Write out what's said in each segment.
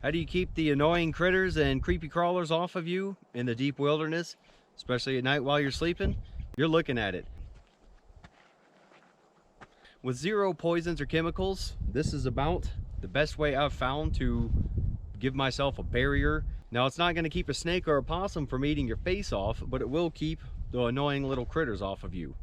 How do you keep the annoying critters and creepy crawlers off of you in the deep wilderness, especially at night while you're sleeping? You're looking at it. With zero poisons or chemicals, this is about the best way I've found to give myself a barrier. Now, it's not going to keep a snake or a possum from eating your face off, but it will keep the annoying little critters off of you.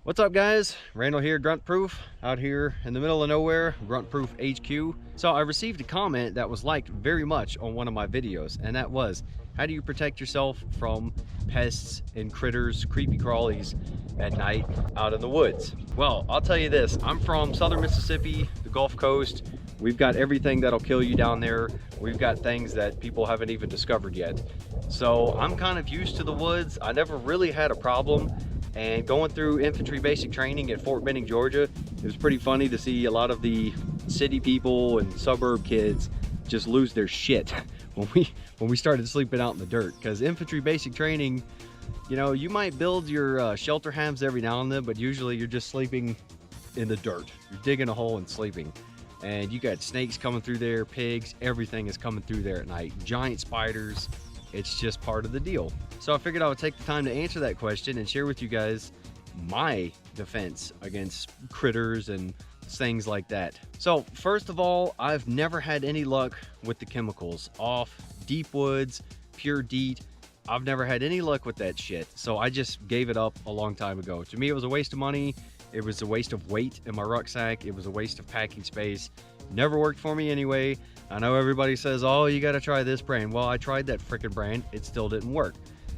What's up, guys? Randall here, Grunt Proof, out here in the middle of nowhere, Grunt Proof HQ. So I received a comment that was liked very much on one of my videos, and that was, how do you protect yourself from pests and critters, creepy crawlies at night out in the woods? Well, I'll tell you this, I'm from southern Mississippi, the Gulf Coast. We've got everything that'll kill you down there. We've got things that people haven't even discovered yet. So I'm kind of used to the woods. I never really had a problem. And going through infantry basic training at Fort Benning, Georgia, it was pretty funny to see a lot of the city people and suburb kids just lose their shit when we started sleeping out in the dirt. Because infantry basic training, you know, you might build your shelter hams every now and then, but usually you're just sleeping in the dirt. You're digging a hole and sleeping. And you got snakes coming through there, pigs, everything is coming through there at night. Giant spiders. It's just part of the deal. So I figured I would take the time to answer that question and share with you guys my defense against critters and things like that. So first of all, I've never had any luck with the chemicals. Off, deep woods, pure Deet. I've never had any luck with that shit. So I just gave it up a long time ago. To me, it was a waste of money. It was a waste of weight in my rucksack. It was a waste of packing space. Never worked for me anyway. I know everybody says, oh, you got to try this brand. Well, I tried that frickin' brand. It still didn't work.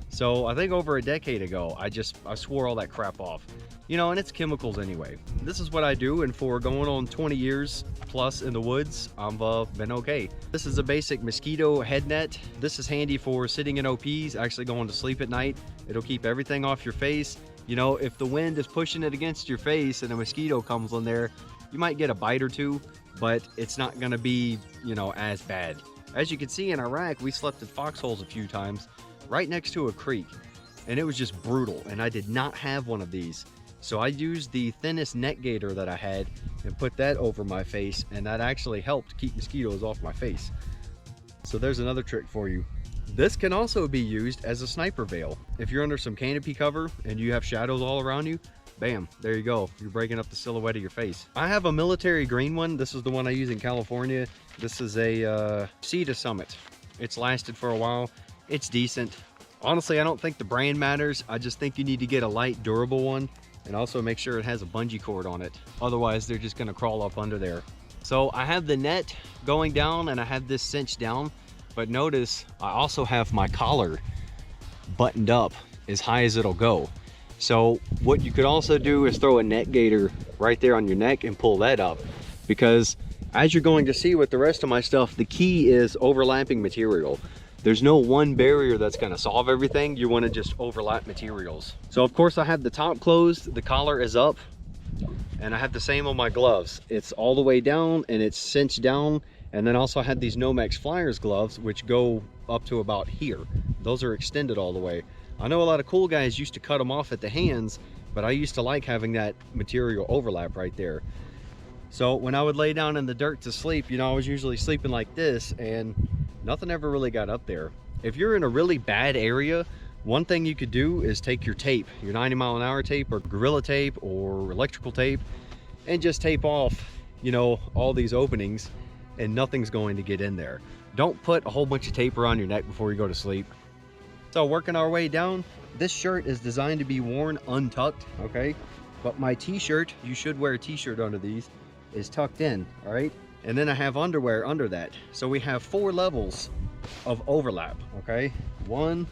So I think over a decade ago, I swore all that crap off. You know, and it's chemicals anyway. This is what I do, and for going on 20 years plus in the woods, I've been okay. This is a basic Mosquito Head Net. This is handy for sitting in OPs, actually going to sleep at night. It'll keep everything off your face. You know, if the wind is pushing it against your face and a mosquito comes on there, you might get a bite or two, but it's not gonna be, you know, as bad. As you can see in Iraq, we slept in foxholes a few times right next to a creek, and it was just brutal, and I did not have one of these. So I used the thinnest net gaiter that I had and put that over my face, and that actually helped keep mosquitoes off my face. So there's another trick for you. This can also be used as a sniper veil. If you're under some canopy cover and you have shadows all around you, bam, there you go. You're breaking up the silhouette of your face. I have a military green one. This is the one I use in California. This is a Sea to Summit. It's lasted for a while. It's decent. Honestly, I don't think the brand matters. I just think you need to get a light, durable one, and also make sure it has a bungee cord on it. Otherwise, they're just gonna crawl up under there. So I have the net going down and I have this cinched down, but notice I also have my collar buttoned up as high as it'll go. So what you could also do is throw a net gaiter right there on your neck and pull that up, because as you're going to see with the rest of my stuff, the key is overlapping material. There's no one barrier that's going to solve everything. You want to just overlap materials. So of course I have the top closed, the collar is up, and I have the same on my gloves. It's all the way down and it's cinched down. And then also I had these Nomex Flyers gloves, which go up to about here. Those are extended all the way. I know a lot of cool guys used to cut them off at the hands, but I used to like having that material overlap right there. So when I would lay down in the dirt to sleep, you know, I was usually sleeping like this and nothing ever really got up there. If you're in a really bad area, one thing you could do is take your tape, your 90-mile-an-hour tape or Gorilla tape or electrical tape, and just tape off, you know, all these openings, and nothing's going to get in there. Don't put a whole bunch of tape around your neck before you go to sleep. So working our way down, this shirt is designed to be worn untucked, okay? But my t-shirt, you should wear a t-shirt under these, is tucked in, all right? And then I have underwear under that. So we have 4 levels of overlap, okay? 1,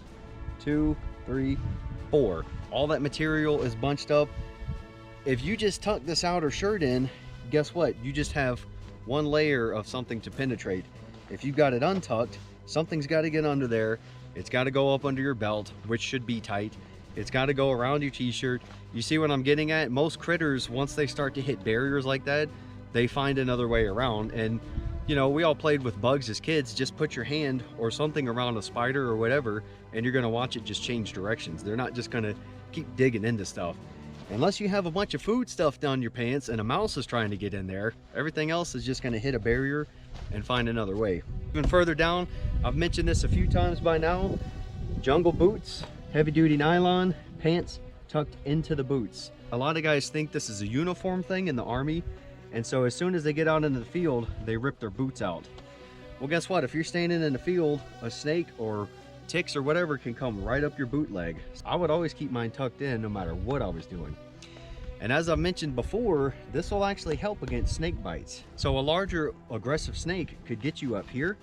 2, 3, 4. All that material is bunched up. If you just tuck this outer shirt in, guess what? You just have one layer of something to penetrate. If you've got it untucked, something's got to get under there. It's got to go up under your belt, which should be tight. It's got to go around your t-shirt. You see what I'm getting at? Most critters, once they start to hit barriers like that, they find another way around. And you know, we all played with bugs as kids. Just put your hand or something around a spider or whatever, and you're going to watch it just change directions. They're not just going to keep digging into stuff. Unless you have a bunch of food stuff down your pants and a mouse is trying to get in there, everything else is just going to hit a barrier and find another way. Even further down, I've mentioned this a few times by now, jungle boots, heavy duty nylon, pants tucked into the boots. A lot of guys think this is a uniform thing in the Army, and so as soon as they get out into the field, they rip their boots out. Well, guess what? If you're standing in the field, a snake or ticks or whatever can come right up your boot leg. I would always keep mine tucked in no matter what I was doing. And as I mentioned before, this will actually help against snake bites. So a larger aggressive snake could get you up here,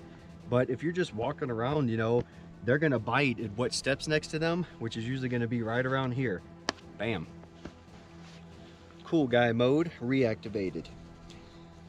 but if you're just walking around, you know, they're gonna bite at what steps next to them, which is usually gonna be right around here. Bam. Cool guy mode reactivated.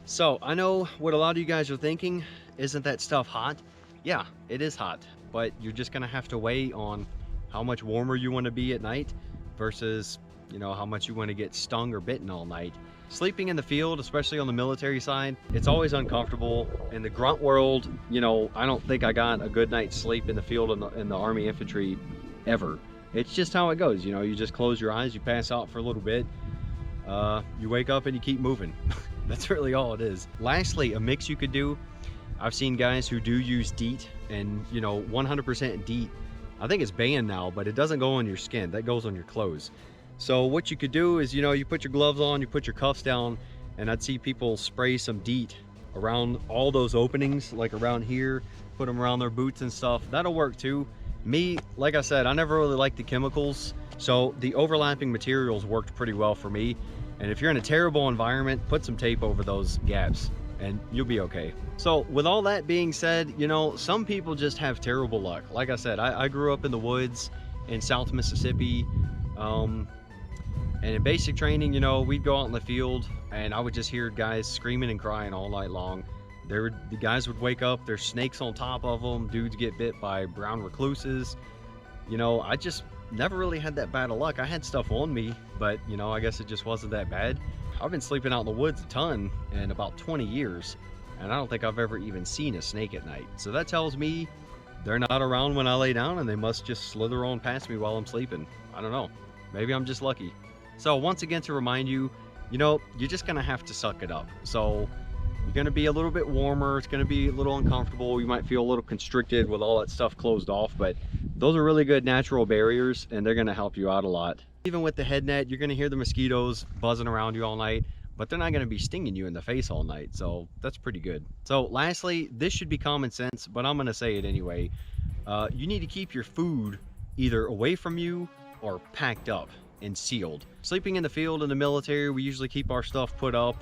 So I know what a lot of you guys are thinking, isn't that stuff hot? Yeah, it is hot, but you're just gonna have to weigh on how much warmer you wanna be at night versus, you know, how much you wanna get stung or bitten all night. Sleeping in the field, especially on the military side, it's always uncomfortable. In the grunt world, you know, I don't think I got a good night's sleep in the field in the Army infantry ever. It's just how it goes, you know, you just close your eyes, you pass out for a little bit, you wake up and you keep moving. That's really all it is. Lastly, a mix you could do, I've seen guys who do use Deet, and you know, 100% Deet, I think it's banned now, but it doesn't go on your skin, that goes on your clothes. So what you could do is, you know, you put your gloves on, you put your cuffs down, and I'd see people spray some Deet around all those openings, like around here, put them around their boots and stuff. That'll work too. Me, like I said, I never really liked the chemicals, so the overlapping materials worked pretty well for me. And if you're in a terrible environment, put some tape over those gaps and you'll be okay. So with all that being said, you know, some people just have terrible luck. Like I said, I grew up in the woods in South Mississippi, and in basic training, you know, we'd go out in the field and I would just hear guys screaming and crying all night long. The guys would wake up, there's snakes on top of them, dudes get bit by brown recluses. You know, I just never really had that bad of luck. I had stuff on me, but you know, I guess it just wasn't that bad. I've been sleeping out in the woods a ton in about 20 years, and I don't think I've ever even seen a snake at night. So that tells me they're not around when I lay down, and they must just slither on past me while I'm sleeping. I don't know. Maybe I'm just lucky. So once again, to remind you, you know, you're just gonna have to suck it up. So you're gonna be a little bit warmer, it's gonna be a little uncomfortable, you might feel a little constricted with all that stuff closed off, but those are really good natural barriers and they're gonna help you out a lot. Even with the head net, you're gonna hear the mosquitoes buzzing around you all night, but they're not gonna be stinging you in the face all night, so that's pretty good. So lastly, this should be common sense, but I'm gonna say it anyway. You need to keep your food either away from you or packed up and sealed. Sleeping in the field in the military, we usually keep our stuff put up.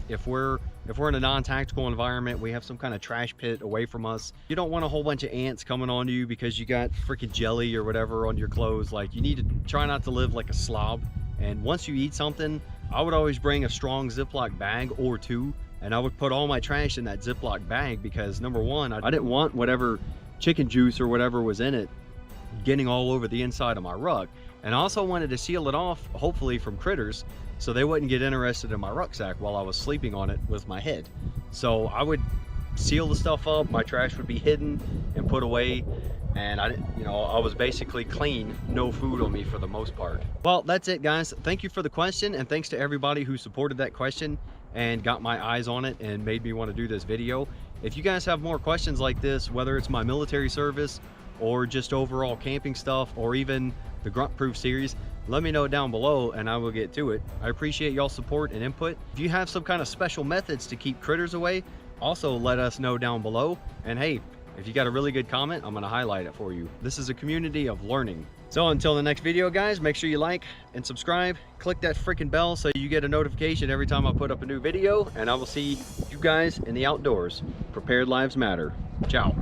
If we're in a non-tactical environment, we have some kind of trash pit away from us. You don't want a whole bunch of ants coming on you because you got freaking jelly or whatever on your clothes. Like, you need to try not to live like a slob. And once you eat something, I would always bring a strong Ziploc bag or two, and I would put all my trash in that Ziploc bag because number one, I didn't want whatever chicken juice or whatever was in it getting all over the inside of my rug. And I also wanted to seal it off, hopefully from critters, so they wouldn't get interested in my rucksack while I was sleeping on it with my head. So I would seal the stuff up, my trash would be hidden and put away, and I was basically clean, no food on me for the most part. Well, that's it guys. Thank you for the question, and thanks to everybody who supported that question and got my eyes on it and made me want to do this video. If you guys have more questions like this, whether it's my military service or just overall camping stuff or even the Grunt Proof series, let me know down below and I will get to it. I appreciate y'all's support and input. If you have some kind of special methods to keep critters away, also let us know down below. And hey, if you got a really good comment, I'm gonna highlight it for you. This is a community of learning. So until the next video guys, make sure you like and subscribe, click that freaking bell so you get a notification every time I put up a new video, and I will see you guys in the outdoors. Prepared lives matter. Ciao.